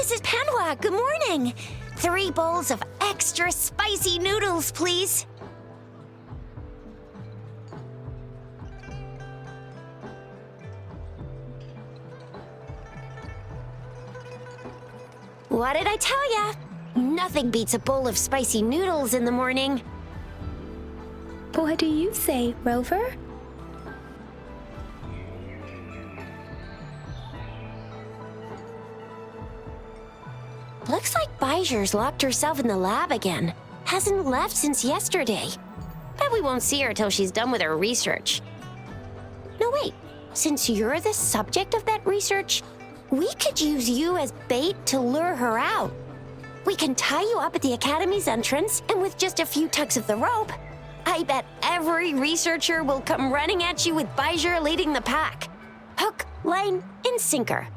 Mrs. Panhua, good morning. 3 bowls of extra spicy noodles, please. What did I tell ya? Nothing beats a bowl of spicy noodles in the morning. What do you say, Rover? Looks like Bijou's locked herself in the lab again. Hasn't left since yesterday. Bet we won't see her till she's done with her research. No, wait. Since you're the subject of that research, we could use you as bait to lure her out. We can tie you up at the Academy's entrance, and with just a few tugs of the rope, I bet every researcher will come running at you with Bijou leading the pack. Hook, line, and sinker.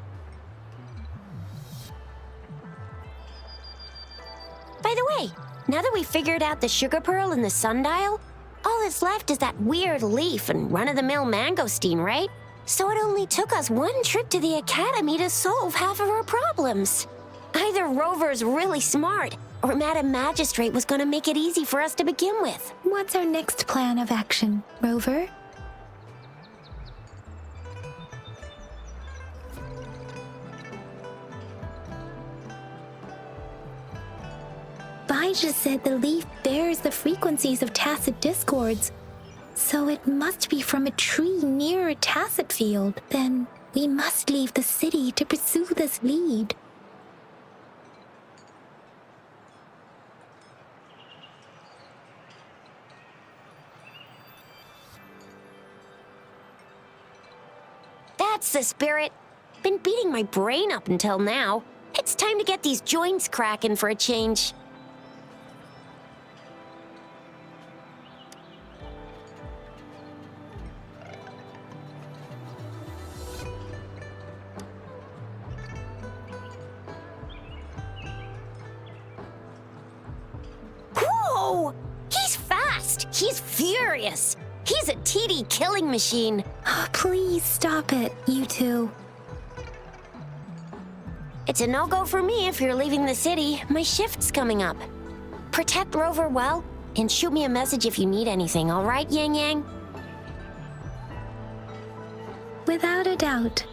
By the way, now that we've figured out the sugar pearl and the sundial, all that's left is that weird leaf and run-of-the-mill mangosteen, right? So it only took us 1 trip to the Academy to solve half of our problems. Either Rover's really smart, or Madam Magistrate was gonna make it easy for us to begin with. What's our next plan of action, Rover? Bijou said the leaf bears the frequencies of tacit discords, so it must be from a tree near a tacit field. Then we must leave the city to pursue this lead. That's the spirit. Been beating my brain up until now. It's time to get these joints cracking for a change. Whoa! He's fast! He's furious! He's a TD killing machine. Oh, please stop it, you two. It's a no-go for me if you're leaving the city. My shift's coming up. Protect Rover well, and shoot me a message if you need anything, all right, Yang Yang? Without a doubt.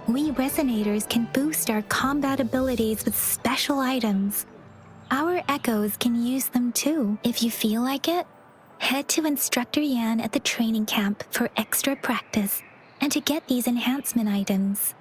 We Resonators can boost our combat abilities with special items. Our Echoes can use them too. If you feel like it, head to Instructor Yan at the training camp for extra practice and to get these enhancement items.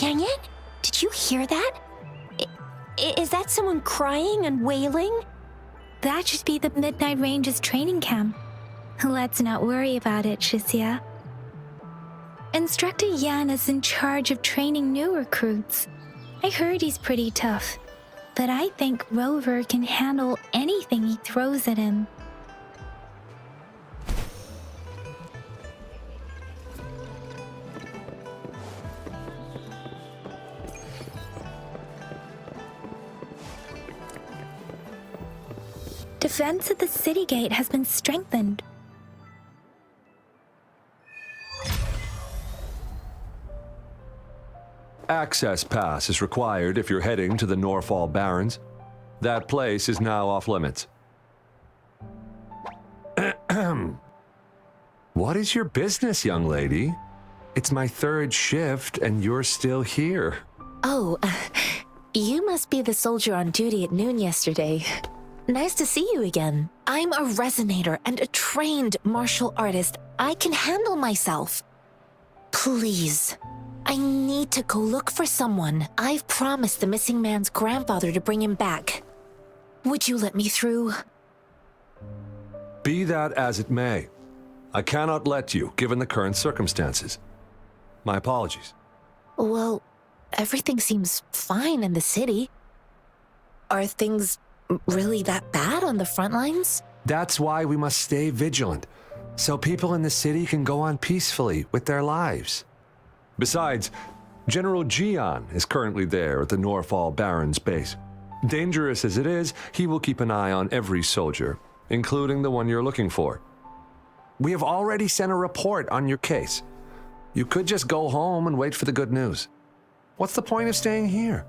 Yang Yan, did you hear that? Is that someone crying and wailing? That should be the Midnight Ranges training camp. Let's not worry about it, Shixia. Instructor Yan is in charge of training new recruits. I heard he's pretty tough, but I think Rover can handle anything he throws at him. Defense at the city gate has been strengthened. Access pass is required if you're heading to the Norfall Barrens. That place is now off limits. What is your business, young lady? It's my third shift and you're still here. Oh, you must be the soldier on duty at noon yesterday. Nice to see you again. I'm a resonator and a trained martial artist. I can handle myself. Please, I need to go look for someone. I've promised the missing man's grandfather to bring him back. Would you let me through? Be that as it may, I cannot let you, given the current circumstances. My apologies. Well, everything seems fine in the city. Are things really that bad on the front lines? That's why we must stay vigilant, so people in the city can go on peacefully with their lives. Besides, General Jian is currently there at the Norfall Barrens base. Dangerous as it is, he will keep an eye on every soldier, including the one you're looking for. We have already sent a report on your case. You could just go home and wait for the good news. What's the point of staying here?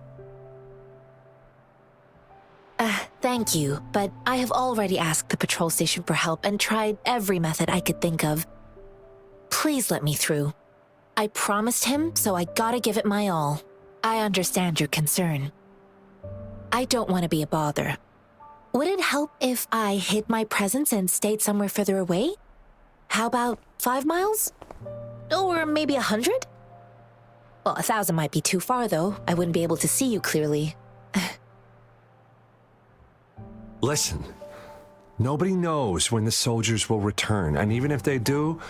Thank you, but I have already asked the patrol station for help and tried every method I could think of. Please let me through. I promised him, so I gotta give it my all. I understand your concern. I don't want to be a bother. Would it help if I hid my presence and stayed somewhere further away? How about 5 miles? Or maybe 100? Well, 1,000 might be too far, though. I wouldn't be able to see you clearly. Listen, nobody knows when the soldiers will return, and even if they do,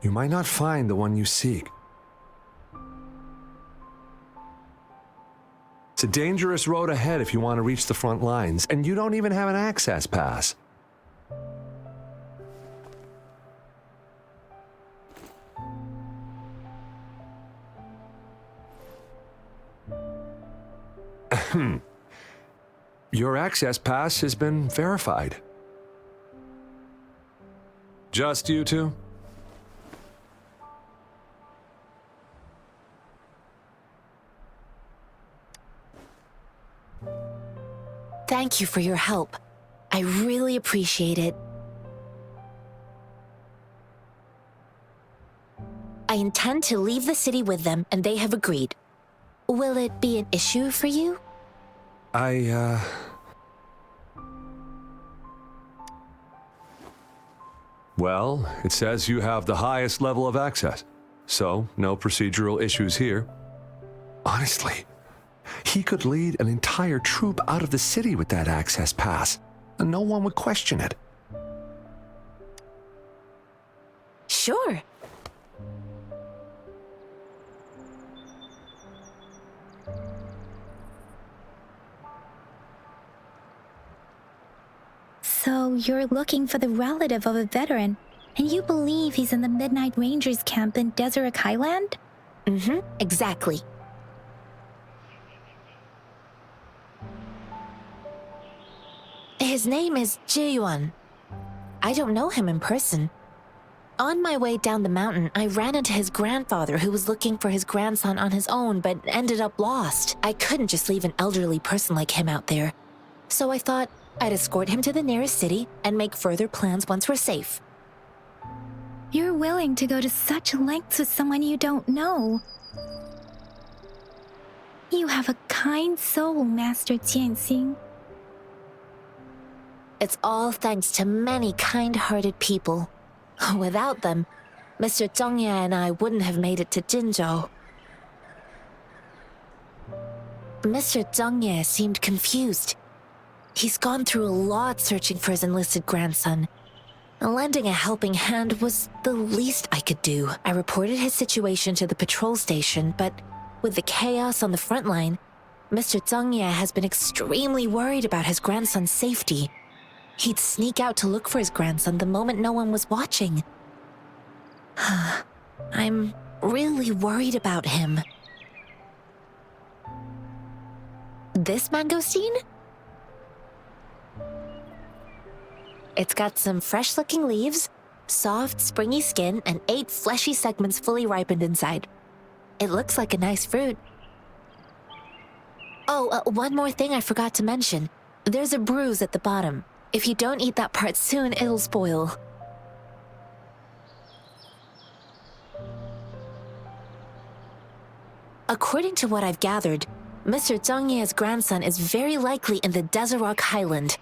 you might not find the one you seek. It's a dangerous road ahead if you want to reach the front lines, and you don't even have an access pass. Your access pass has been verified. Just you two? Thank you for your help. I really appreciate it. I intend to leave the city with them, and they have agreed. Will it be an issue for you? Well, it says you have the highest level of access, so no procedural issues here. Honestly, he could lead an entire troop out of the city with that access pass, and no one would question it. Sure. So you're looking for the relative of a veteran, and you believe he's in the Midnight Rangers camp in Deseret Highland? Exactly. His name is Ji-yuan. I don't know him in person. On my way down the mountain, I ran into his grandfather who was looking for his grandson on his own but ended up lost. I couldn't just leave an elderly person like him out there. So I thought I'd escort him to the nearest city and make further plans once we're safe. You're willing to go to such lengths with someone you don't know. You have a kind soul, Master Tianxing. It's all thanks to many kind-hearted people. Without them, Mr. Zhongya and I wouldn't have made it to Jinzhou. Mr. Zhongye seemed confused. He's gone through a lot searching for his enlisted grandson. Lending a helping hand was the least I could do. I reported his situation to the patrol station, but with the chaos on the front line, Mr. Zhongye has been extremely worried about his grandson's safety. He'd sneak out to look for his grandson the moment no one was watching. I'm really worried about him. This mangosteen? It's got some fresh-looking leaves, soft, springy skin, and 8 fleshy segments fully ripened inside. It looks like a nice fruit. Oh, one more thing I forgot to mention. There's a bruise at the bottom. If you don't eat that part soon, it'll spoil. According to what I've gathered, Mr. Zhongye's grandson is very likely in the Desert Rock Highland.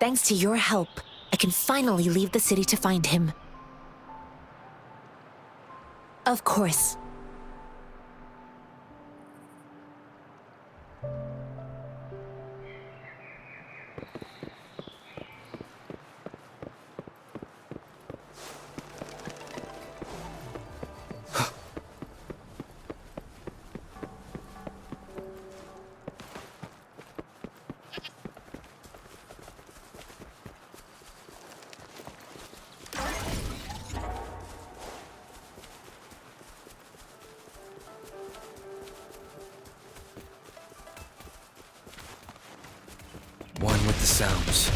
Thanks to your help, I can finally leave the city to find him. Of course. One with the sounds.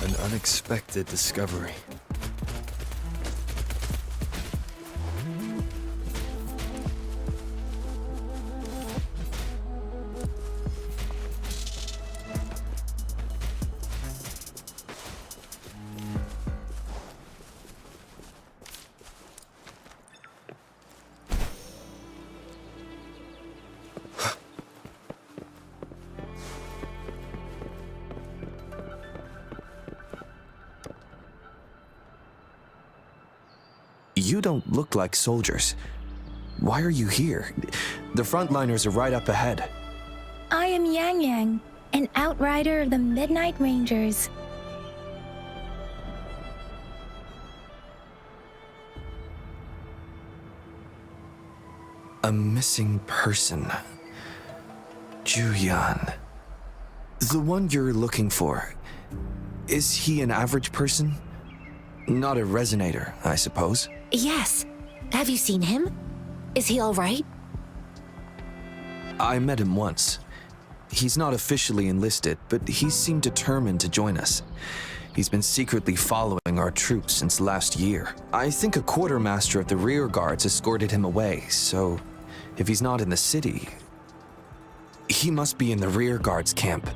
An unexpected discovery. You don't look like soldiers. Why are you here? The frontliners are right up ahead. I am Yang Yang, an outrider of the Midnight Rangers. A missing person. Juyan. The one you're looking for. Is he an average person? Not a resonator, I suppose. Yes. Have you seen him? Is he all right? I met him once. He's not officially enlisted, but he seemed determined to join us. He's been secretly following our troops since last year. I think a quartermaster of the rear guards escorted him away, so if he's not in the city, he must be in the rear guards camp.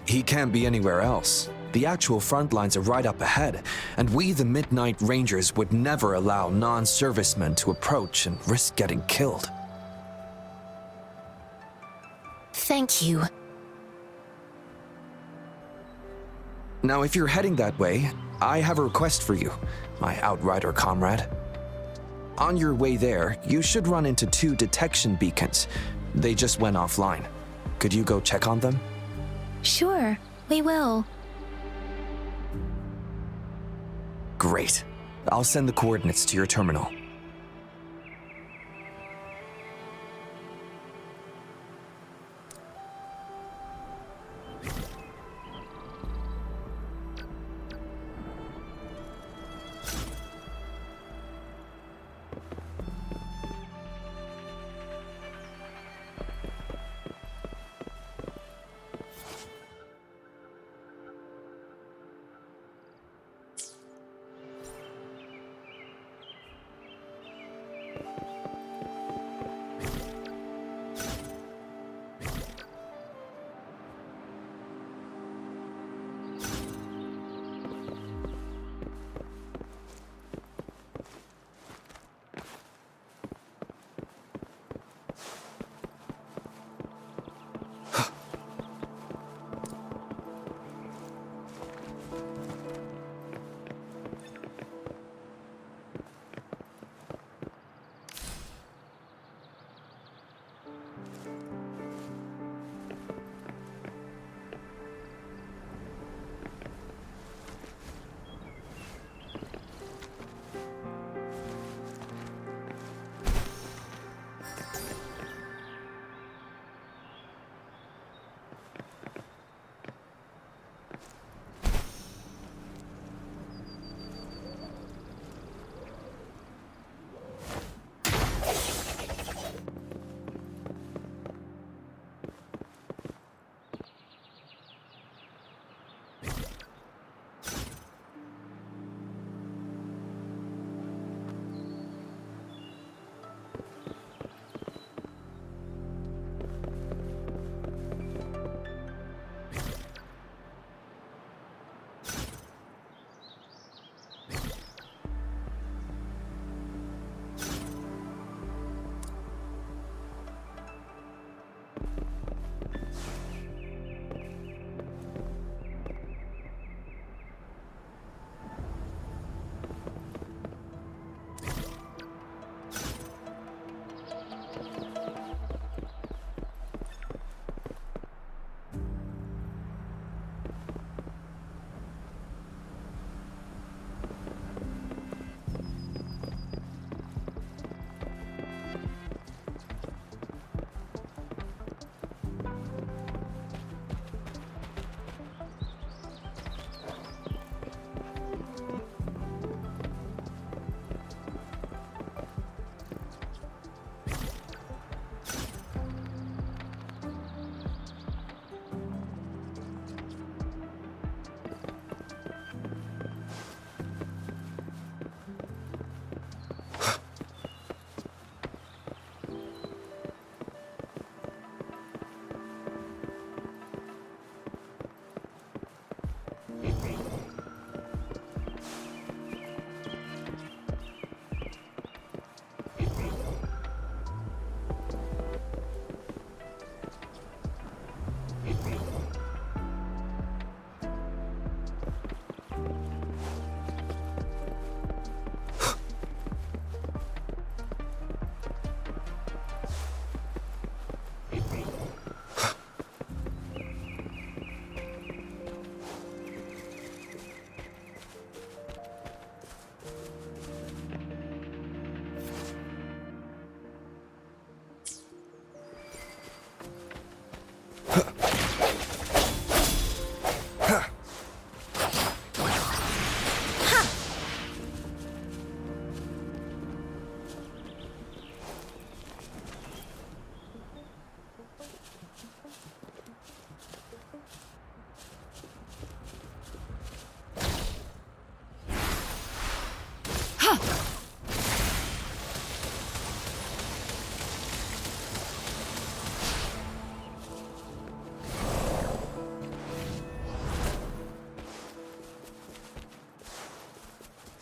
He can't be anywhere else. The actual front lines are right up ahead, and we, the Midnight Rangers, would never allow non-servicemen to approach and risk getting killed. Thank you. Now, if you're heading that way, I have a request for you, my outrider comrade. On your way there, you should run into 2 detection beacons. They just went offline. Could you go check on them? Sure, we will. Great. I'll send the coordinates to your terminal.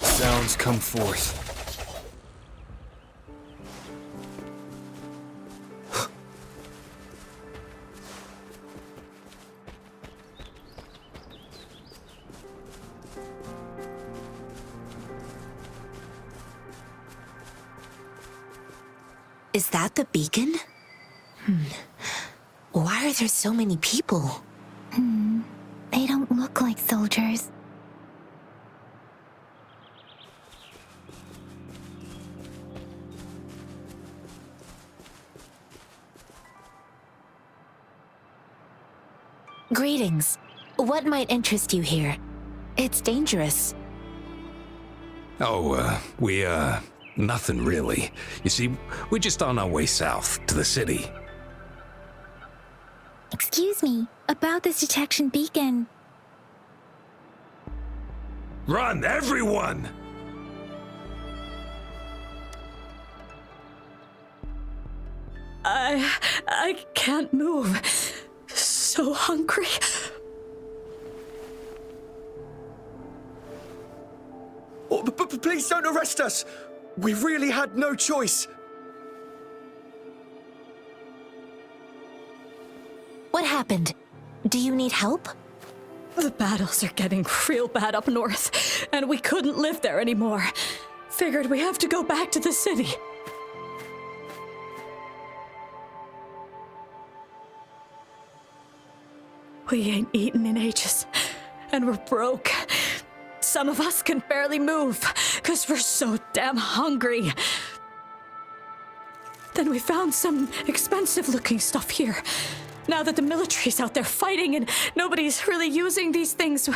Sounds come forth. Is that the beacon? Why are there so many people? They don't look like soldiers. Greetings. What might interest you here? It's dangerous. Oh, nothing really. You see, we're just on our way south to the city. Excuse me, about this detection beacon. Run, everyone! I can't move. So hungry. Oh, please don't arrest us! We really had no choice. What happened? Do you need help? The battles are getting real bad up north, and we couldn't live there anymore. Figured we have to go back to the city. We ain't eaten in ages, and we're broke. Some of us can barely move, because we're so damn hungry. Then we found some expensive-looking stuff here. Now that the military's out there fighting and nobody's really using these things,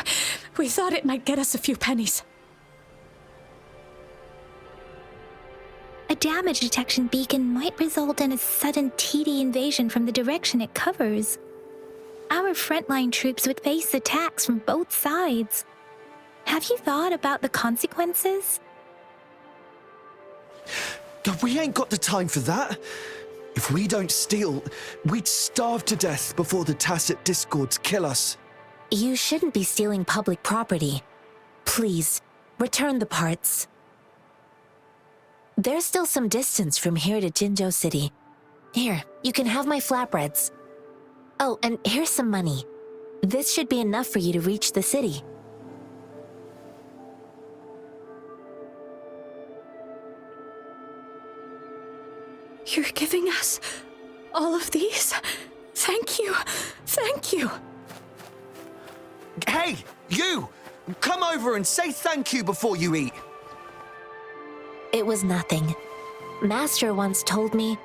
we thought it might get us a few pennies. A damage detection beacon might result in a sudden TD invasion from the direction it covers. Our frontline troops would face attacks from both sides. Have you thought about the consequences? We ain't got the time for that. If we don't steal, we'd starve to death before the tacit discords kill us. You shouldn't be stealing public property. Please, return the parts. There's still some distance from here to Jinzhou City. Here, you can have my flatbreads. Oh, and here's some money. This should be enough for you to reach the city. You're giving us all of these? Thank you. Thank you. Hey, you! Come over and say thank you before you eat. It was nothing. Master once told me,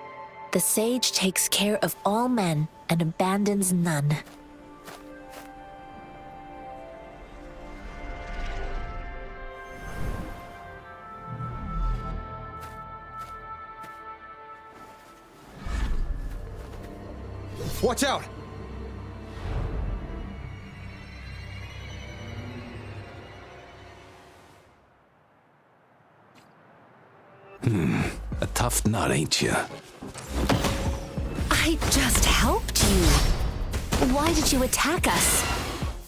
the sage takes care of all men and abandons none. Watch out! A tough nut, ain't you? I just helped you. Why did you attack us?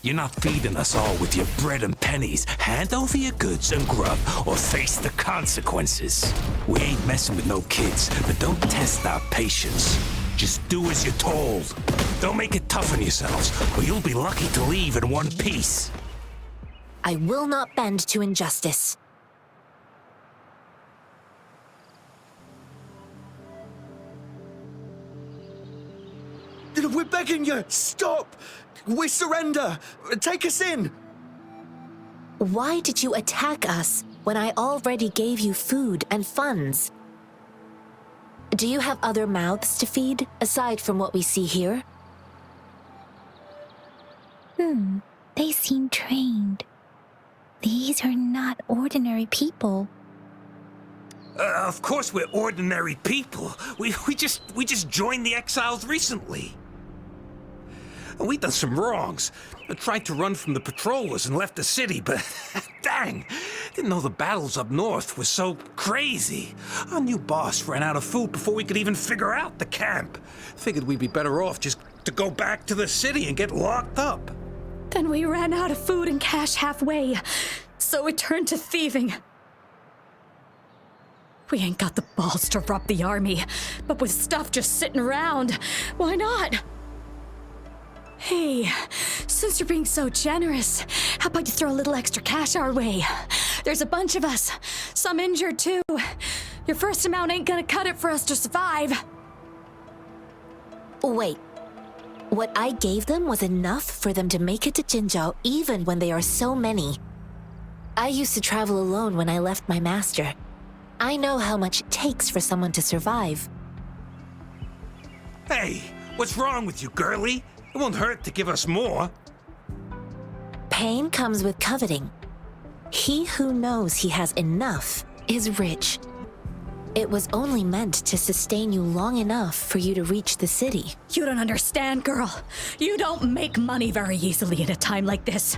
You're not feeding us all with your bread and pennies. Hand over your goods and grub, or face the consequences. We ain't messing with no kids, but don't test our patience. Just do as you're told. Don't make it tough on yourselves, or you'll be lucky to leave in one piece. I will not bend to injustice. We're begging you, stop! We surrender! Take us in! Why did you attack us when I already gave you food and funds? Do you have other mouths to feed, aside from what we see here? They seem trained. These are not ordinary people. Of course we're ordinary people. We just joined the exiles recently. And we done some wrongs. I tried to run from the patrollers and left the city, but dang, Didn't know the battles up north were so crazy. Our new boss ran out of food before we could even figure out the camp. Figured we'd be better off just to go back to the city and get locked up. Then we ran out of food and cash halfway, so we turned to thieving. We ain't got the balls to rob the army, but with stuff just sitting around, why not? Hey, since you're being so generous, how about you throw a little extra cash our way? There's a bunch of us, some injured too. Your first amount ain't gonna cut it for us to survive. Wait. What I gave them was enough for them to make it to Jinzhou even when they are so many. I used to travel alone when I left my master. I know how much it takes for someone to survive. Hey, what's wrong with you, girlie? It won't hurt to give us more. Pain comes with coveting. He who knows he has enough is rich. It was only meant to sustain you long enough for you to reach the city. You don't understand, girl. You don't make money very easily in a time like this.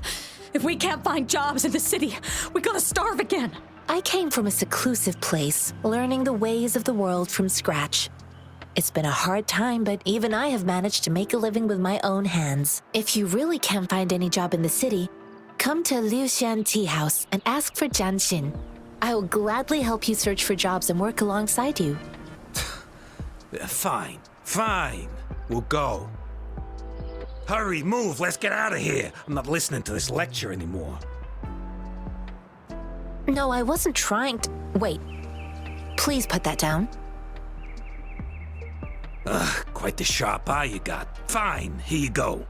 If we can't find jobs in the city, we're gonna starve again. I came from a seclusive place, learning the ways of the world from scratch. It's been a hard time, but even I have managed to make a living with my own hands. If you really can't find any job in the city, come to Liu Xian Tea House and ask for Jian Xin. I will gladly help you search for jobs and work alongside you. Fine, fine. We'll go. Hurry, move, let's get out of here. I'm not listening to this lecture anymore. No, I wasn't trying to... Wait. Please put that down. Ugh, quite the sharp eye you got. Fine, here you go.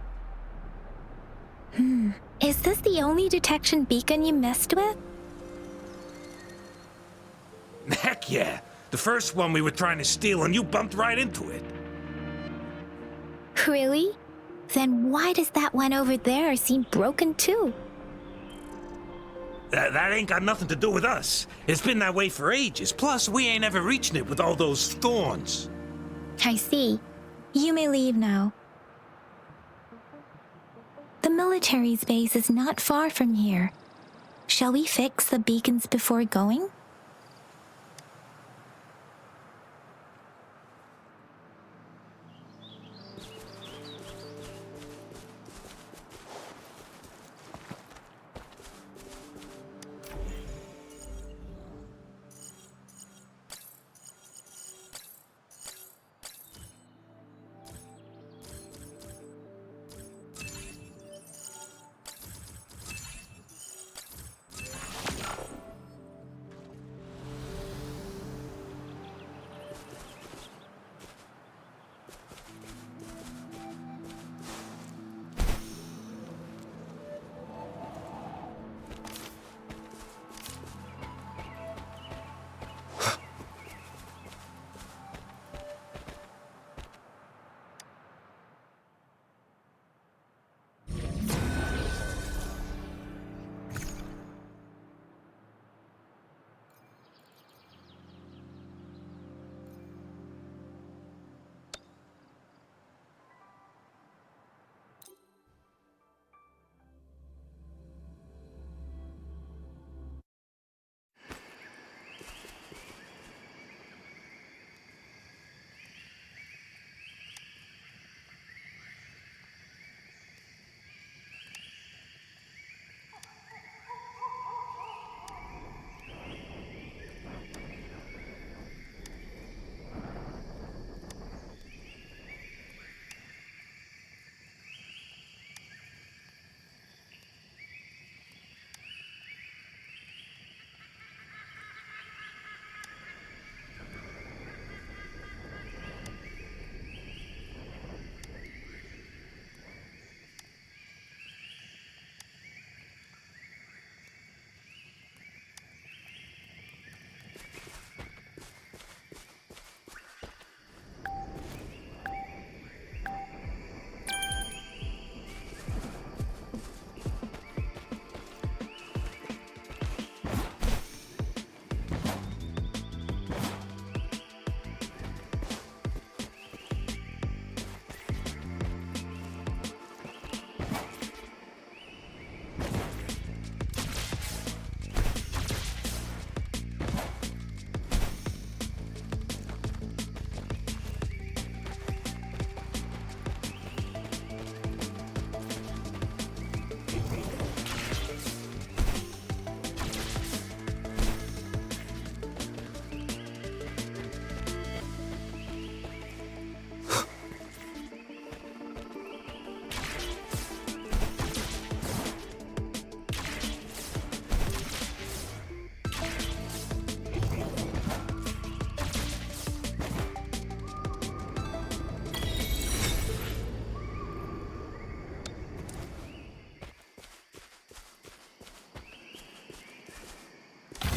Is this the only detection beacon you messed with? Heck yeah. The first one we were trying to steal and you bumped right into it. Really? Then why does that one over there seem broken too? That ain't got nothing to do with us. It's been that way for ages. Plus, we ain't ever reaching it with all those thorns. I see. You may leave now. The military's base is not far from here. Shall we fix the beacons before going?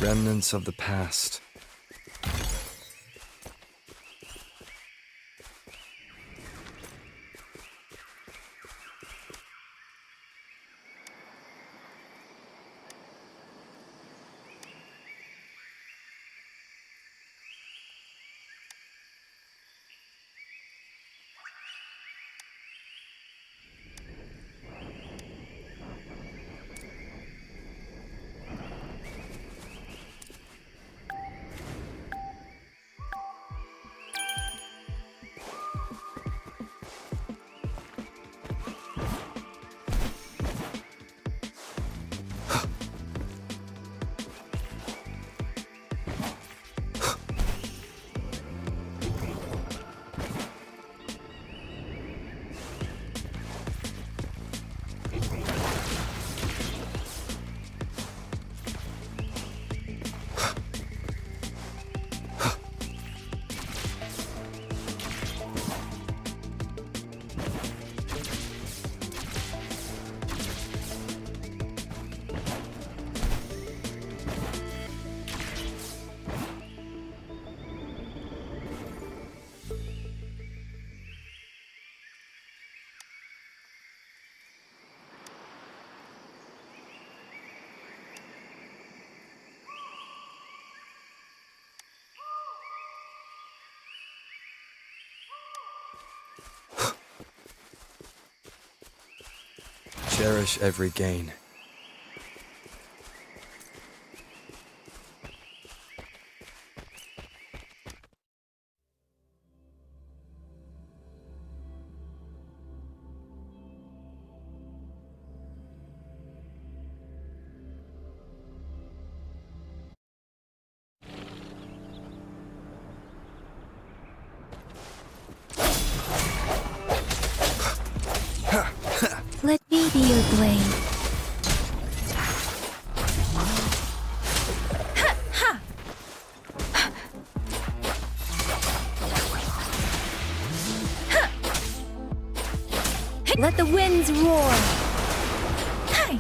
Remnants of the past. Cherish every gain. Let me be your blade. Let the winds roar. Hi.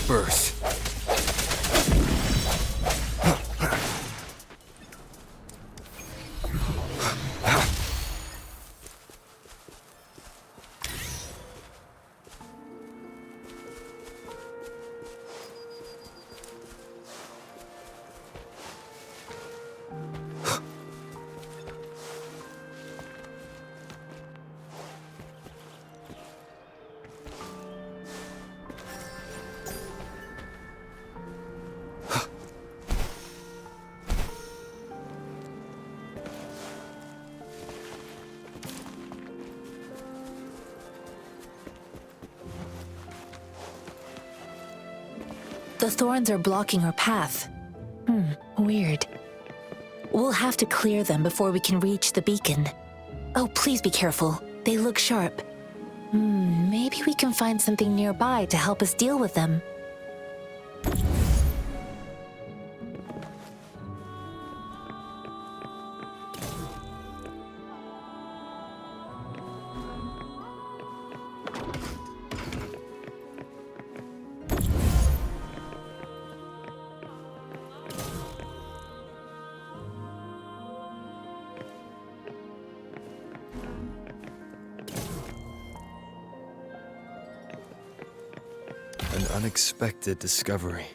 Birth. The thorns are blocking our path. Weird. We'll have to clear them before we can reach the beacon. Oh, please be careful. They look sharp. Maybe we can find something nearby to help us deal with them. An unexpected discovery.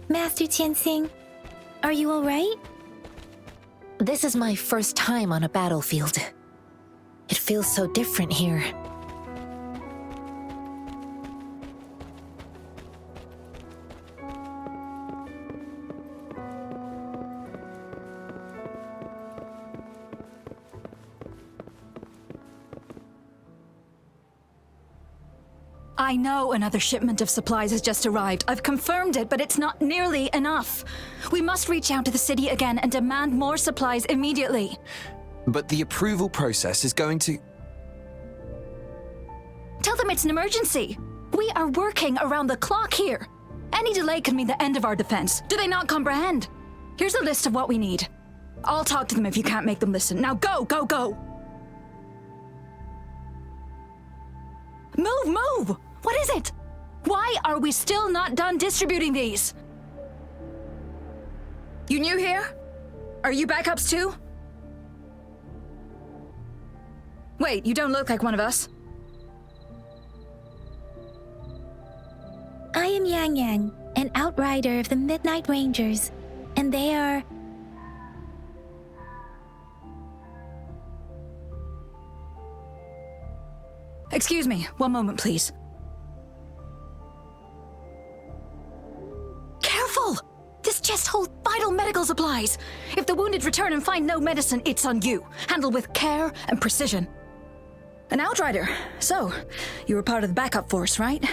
Master Tianxing, are you alright? This is my first time on a battlefield. It feels so different here. I know another shipment of supplies has just arrived. I've confirmed it, but it's not nearly enough. We must reach out to the city again and demand more supplies immediately. But the approval process is going to... Tell them it's an emergency. We are working around the clock here. Any delay could mean the end of our defense. Do they not comprehend? Here's a list of what we need. I'll talk to them if you can't make them listen. Now go, go, go! Move, move! What is it? Why are we still not done distributing these? You new here? Are you backups too? Wait, you don't look like one of us. I am Yang Yang, an outrider of the Midnight Rangers, and they are... Excuse me, one moment, please. Careful! This chest holds vital medical supplies. If the wounded return and find no medicine, it's on you. Handle with care and precision. An outrider. So, you were part of the backup force, right?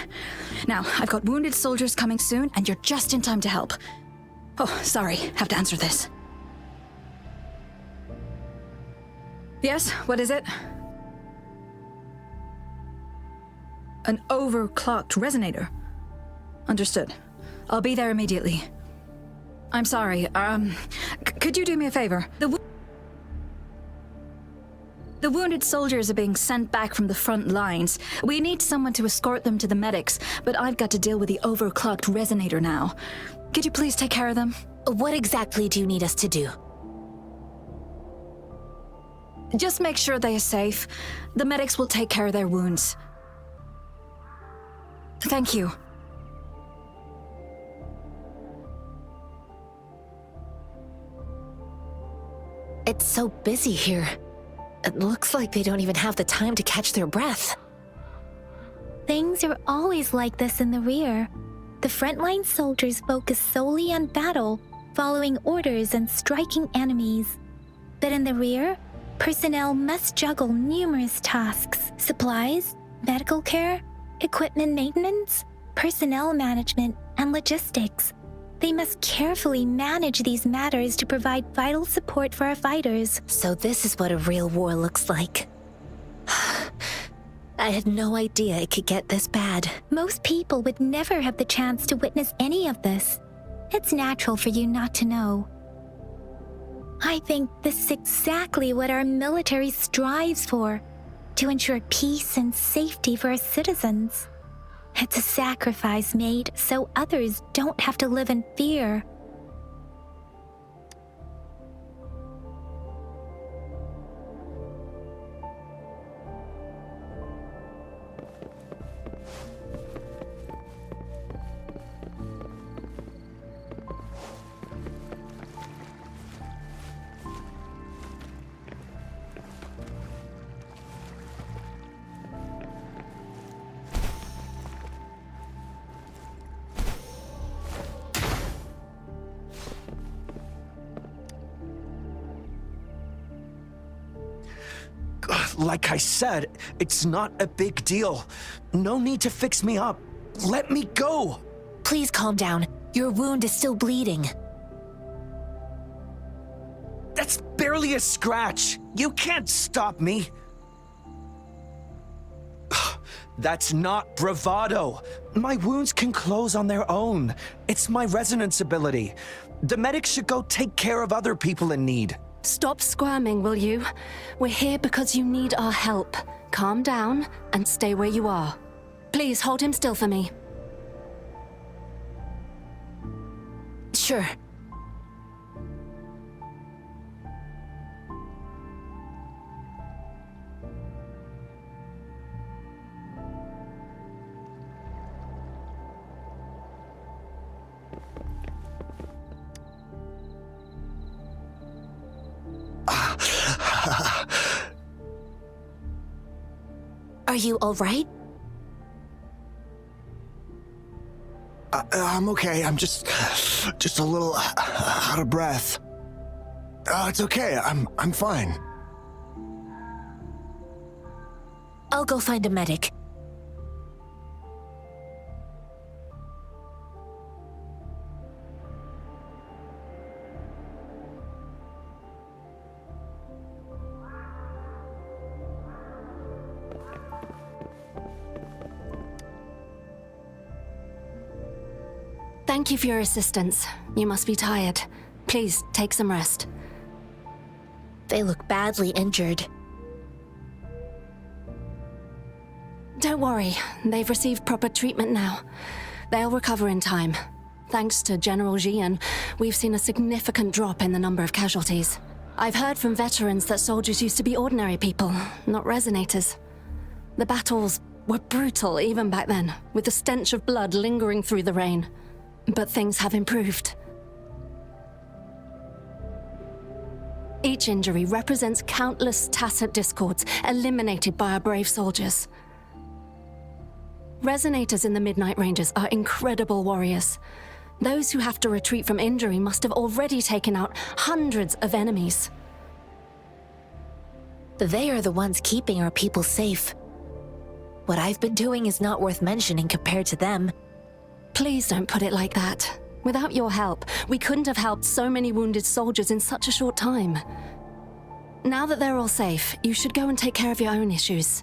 Now, I've got wounded soldiers coming soon, and you're just in time to help. Oh, sorry, have to answer this. Yes, what is it? An overclocked resonator. Understood. I'll be there immediately. I'm sorry, could you do me a favor? The wounded soldiers are being sent back from the front lines. We need someone to escort them to the medics, but I've got to deal with the overclocked resonator now. Could you please take care of them? What exactly do you need us to do? Just make sure they are safe. The medics will take care of their wounds. Thank you. It's so busy here. It looks like they don't even have the time to catch their breath. Things are always like this in the rear. The frontline soldiers focus solely on battle, following orders and striking enemies. But in the rear, personnel must juggle numerous tasks: supplies, medical care, equipment maintenance, personnel management, and logistics. They must carefully manage these matters to provide vital support for our fighters. So this is what a real war looks like. I had no idea it could get this bad. Most people would never have the chance to witness any of this. It's natural for you not to know. I think this is exactly what our military strives for, to ensure peace and safety for our citizens. It's a sacrifice made so others don't have to live in fear. Like I said, it's not a big deal. No need to fix me up. Let me go. Please calm down. Your wound is still bleeding. That's barely a scratch. You can't stop me. That's not bravado. My wounds can close on their own. It's my resonance ability. The medics should go take care of other people in need. Stop squirming, will you? We're here because you need our help. Calm down and stay where you are. Please hold him still for me. Sure. Are you all right? I'm okay. I'm just a little out of breath. It's okay. I'm fine. I'll go find a medic. Thank you for your assistance. You must be tired. Please, take some rest. They look badly injured. Don't worry, they've received proper treatment now. They'll recover in time. Thanks to General Jian, we've seen a significant drop in the number of casualties. I've heard from veterans that soldiers used to be ordinary people, not resonators. The battles were brutal even back then, with the stench of blood lingering through the rain. But things have improved. Each injury represents countless tacit discords eliminated by our brave soldiers. Resonators in the Midnight Rangers are incredible warriors. Those who have to retreat from injury must have already taken out hundreds of enemies. They are the ones keeping our people safe. What I've been doing is not worth mentioning compared to them. Please don't put it like that. Without your help, we couldn't have helped so many wounded soldiers in such a short time. Now that they're all safe, you should go and take care of your own issues.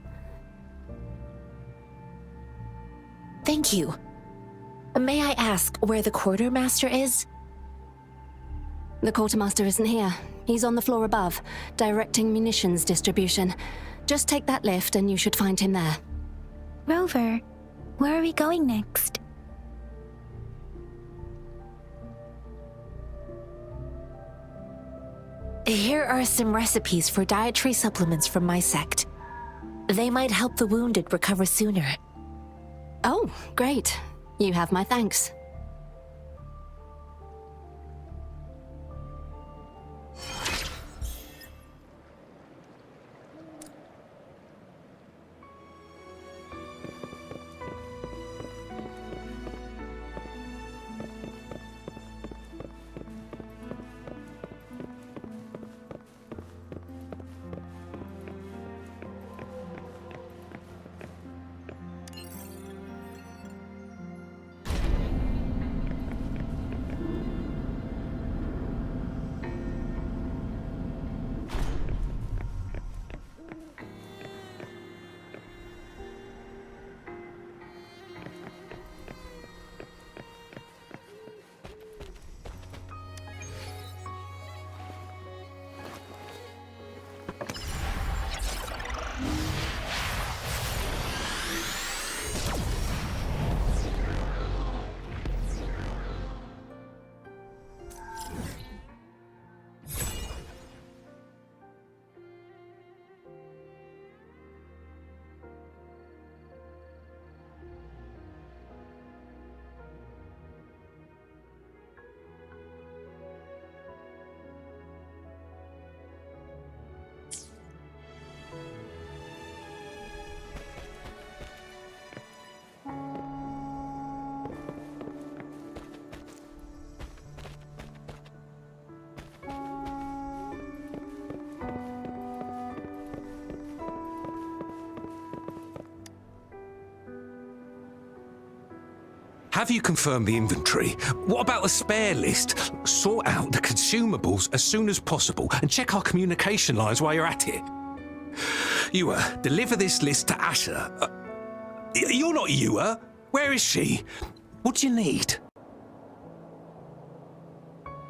Thank you. May I ask where the quartermaster is? The quartermaster isn't here. He's on the floor above, directing munitions distribution. Just take that lift and you should find him there. Rover, where are we going next? Here are some recipes for dietary supplements from my sect. They might help the wounded recover sooner. Oh, great. You have my thanks. Have you confirmed the inventory? What about the spare list? Sort out the consumables as soon as possible and check our communication lines while you're at it. Yua, deliver this list to Asher. You're not Yua. Where is she? What do you need?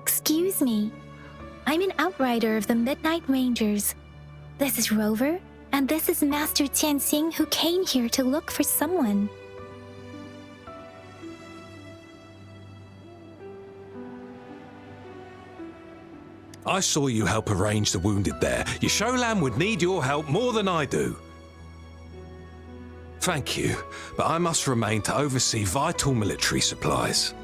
Excuse me. I'm an outrider of the Midnight Rangers. This is Rover, and this is Master Tianxing, who came here to look for someone. I saw you help arrange the wounded there. Your Sholan would need your help more than I do. Thank you, but I must remain to oversee vital military supplies.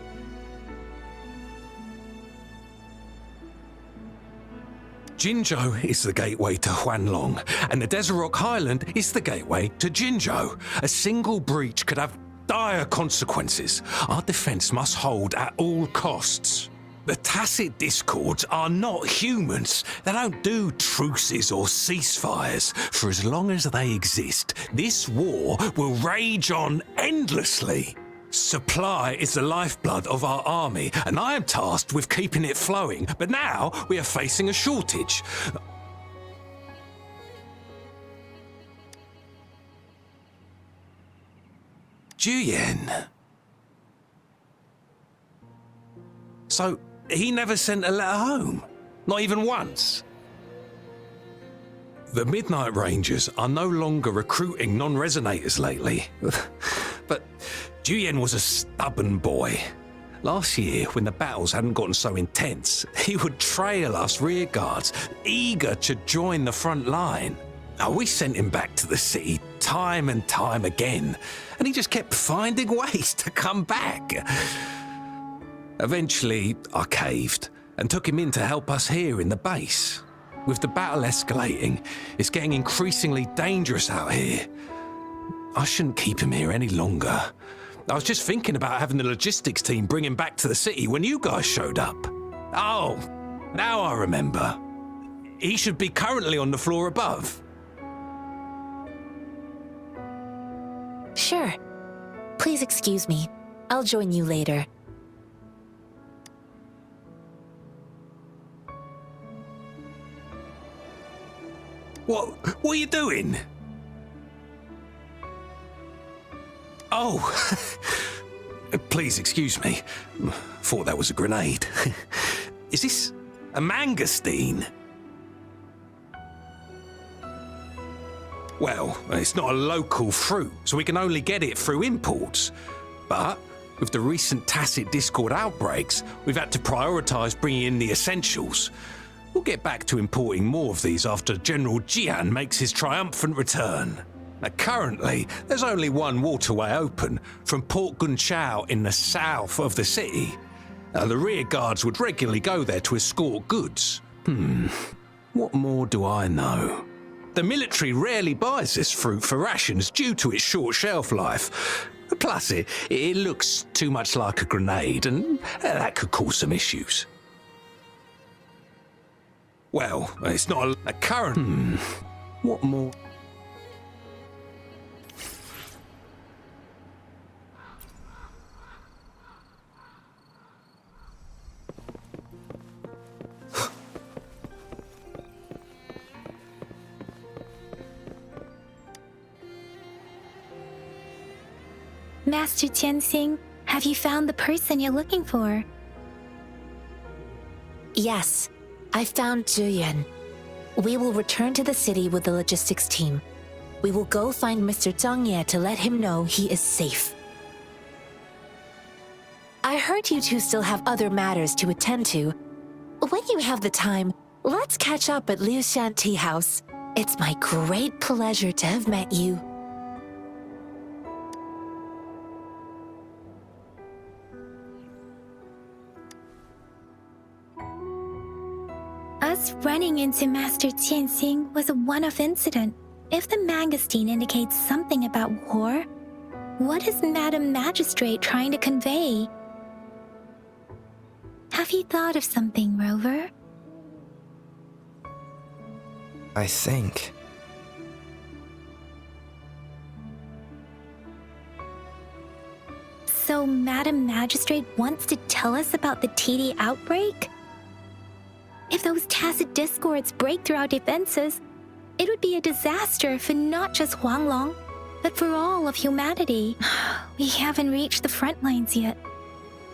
Jinzhou is the gateway to Huanlong, and the Desert Rock Highland is the gateway to Jinzhou. A single breach could have dire consequences. Our defense must hold at all costs. The tacit discords are not humans. They don't do truces or ceasefires. For as long as they exist, this war will rage on endlessly. Supply is the lifeblood of our army, and I am tasked with keeping it flowing. But now we are facing a shortage. Juyen. So, he never sent a letter home? Not even once? The Midnight Rangers are no longer recruiting non-resonators lately. But Juyen was a stubborn boy. Last year, when the battles hadn't gotten so intense, he would trail us rearguards, eager to join the front line. Now, we sent him back to the city time and time again, and he just kept finding ways to come back. Eventually, I caved and took him in to help us here in the base. With the battle escalating, it's getting increasingly dangerous out here. I shouldn't keep him here any longer. I was just thinking about having the logistics team bring him back to the city when you guys showed up. Oh, now I remember. He should be currently on the floor above. Sure. Please excuse me. I'll join you later. What are you doing? Oh, please excuse me. Thought that was a grenade. Is this a mangosteen? Well, it's not a local fruit, so we can only get it through imports. But with the recent tacit discord outbreaks, we've had to prioritise bringing in the essentials. We'll get back to importing more of these after General Jian makes his triumphant return. Now, currently, there's only one waterway open from Port Gunchao in the south of the city. Now, the rear guards would regularly go there to escort goods. What more do I know? The military rarely buys this fruit for rations due to its short shelf life. Plus, it looks too much like a grenade, and that could cause some issues. Well, it's not a current... What more? Master Tianxing, have you found the person you're looking for? Yes, I found Zhiyuan. We will return to the city with the logistics team. We will go find Mr. Zhang Ye to let him know he is safe. I heard you two still have other matters to attend to. When you have the time, let's catch up at Liu Shan Tea House. It's my great pleasure to have met you. Us running into Master Tianxing was a one-off incident. If the mangosteen indicates something about war, what is Madam Magistrate trying to convey? Have you thought of something, Rover? I think. So Madam Magistrate wants to tell us about the TD outbreak? If those tacit discords break through our defenses, it would be a disaster for not just Huanglong, but for all of humanity. We haven't reached the front lines yet,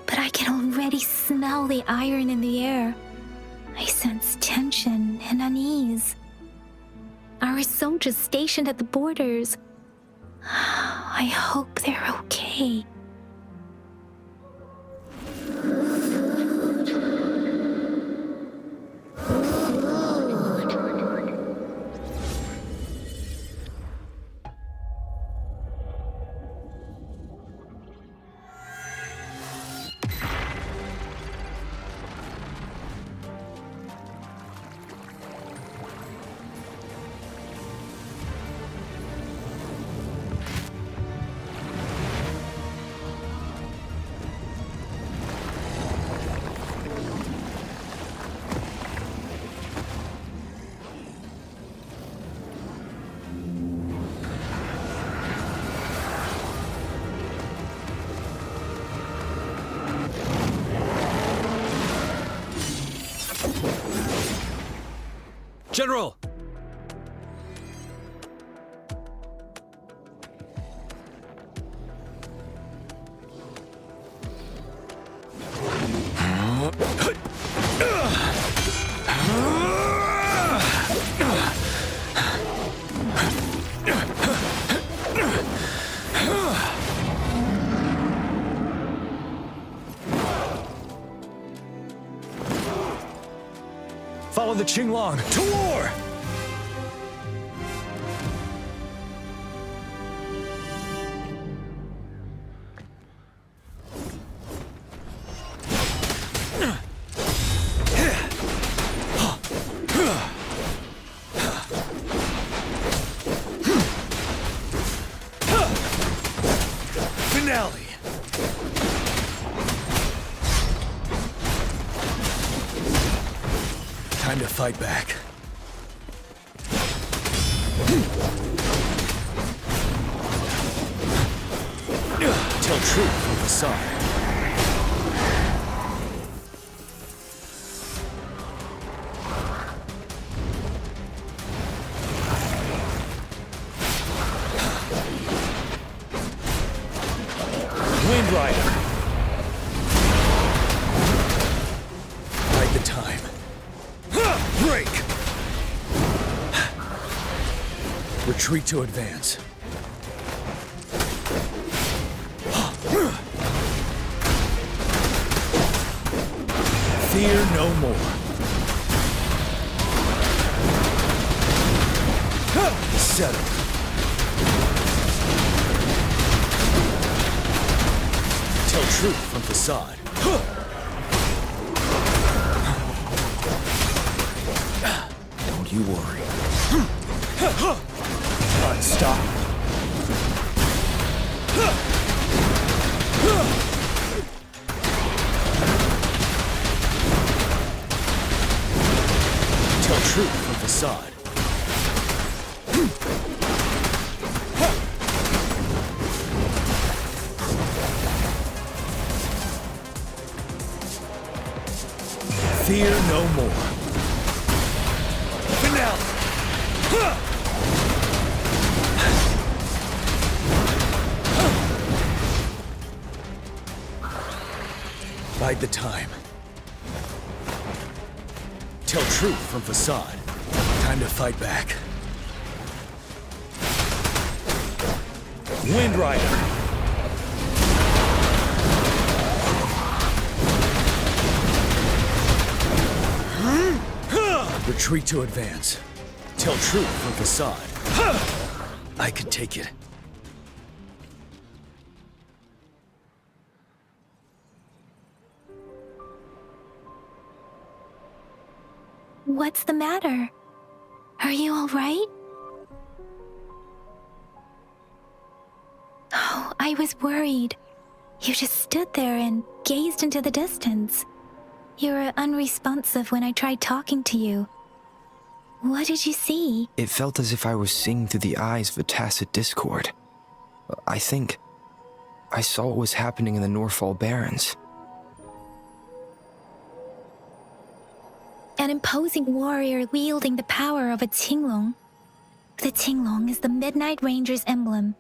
but I can already smell the iron in the air. I sense tension and unease. Our soldiers stationed at the borders, I hope they're okay. General! Follow the Qinglong to war! Finale! Time to fight back. Tell truth from the side. Wind Rider. Bide the time. Break! Retreat to advance. Fear no more. Settle. Tell truth from facade. Don't you worry. Stop. Tell truth from facade. Fear no more. Finale. Bide the time. Tell truth from facade. Time to fight back. Wind Rider. Retreat to advance. Tell truth from facade. I can take it. What's the matter? Are you all right? Oh, I was worried. You just stood there and gazed into the distance. You were unresponsive when I tried talking to you. What did you see? It felt as if I was seeing through the eyes of a tacit discord. I think I saw what was happening in the Norfall Barrens. An imposing warrior wielding the power of a Qinglong. The Qinglong is the Midnight Ranger's emblem.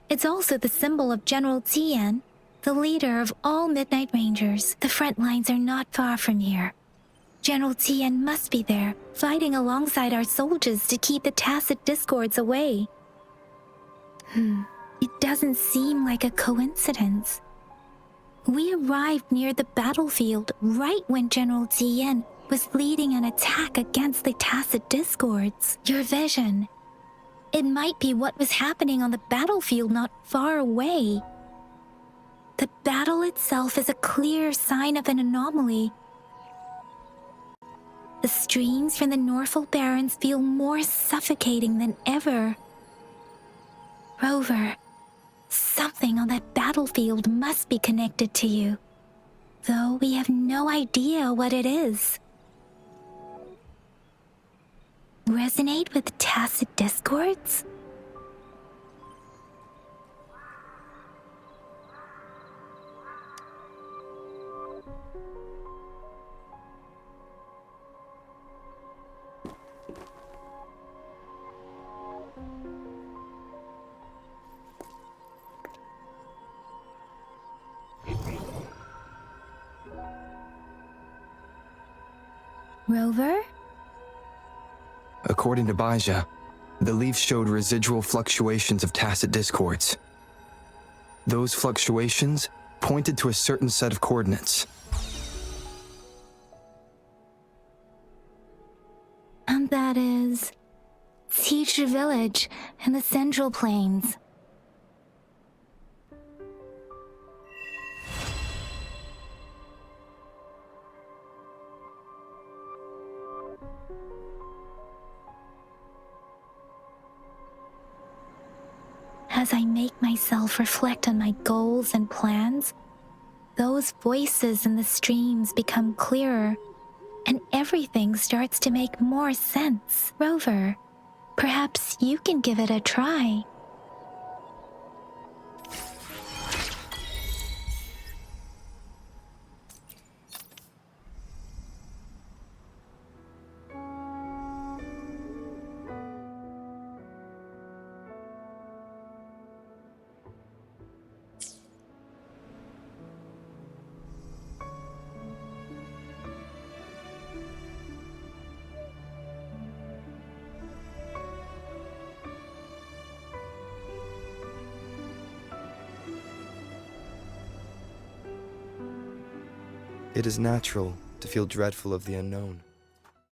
It's also the symbol of General Tian, the leader of all Midnight Rangers. The front lines are not far from here. General Tian must be there, fighting alongside our soldiers to keep the tacit discords away. It doesn't seem like a coincidence. We arrived near the battlefield right when General Tian was leading an attack against the tacit discords. Your vision. It might be what was happening on the battlefield not far away. The battle itself is a clear sign of an anomaly. The streams from the Norfall Barrens feel more suffocating than ever. Rover, something on that battlefield must be connected to you, though we have no idea what it is. Resonate with tacit discords? Rover? According to Baija, the leaf showed residual fluctuations of tacit discords. Those fluctuations pointed to a certain set of coordinates. And that is Teach Village in the Central Plains. As I make myself reflect on my goals and plans, those voices in the streams become clearer, and everything starts to make more sense. Rover, perhaps you can give it a try. It is natural to feel dreadful of the unknown.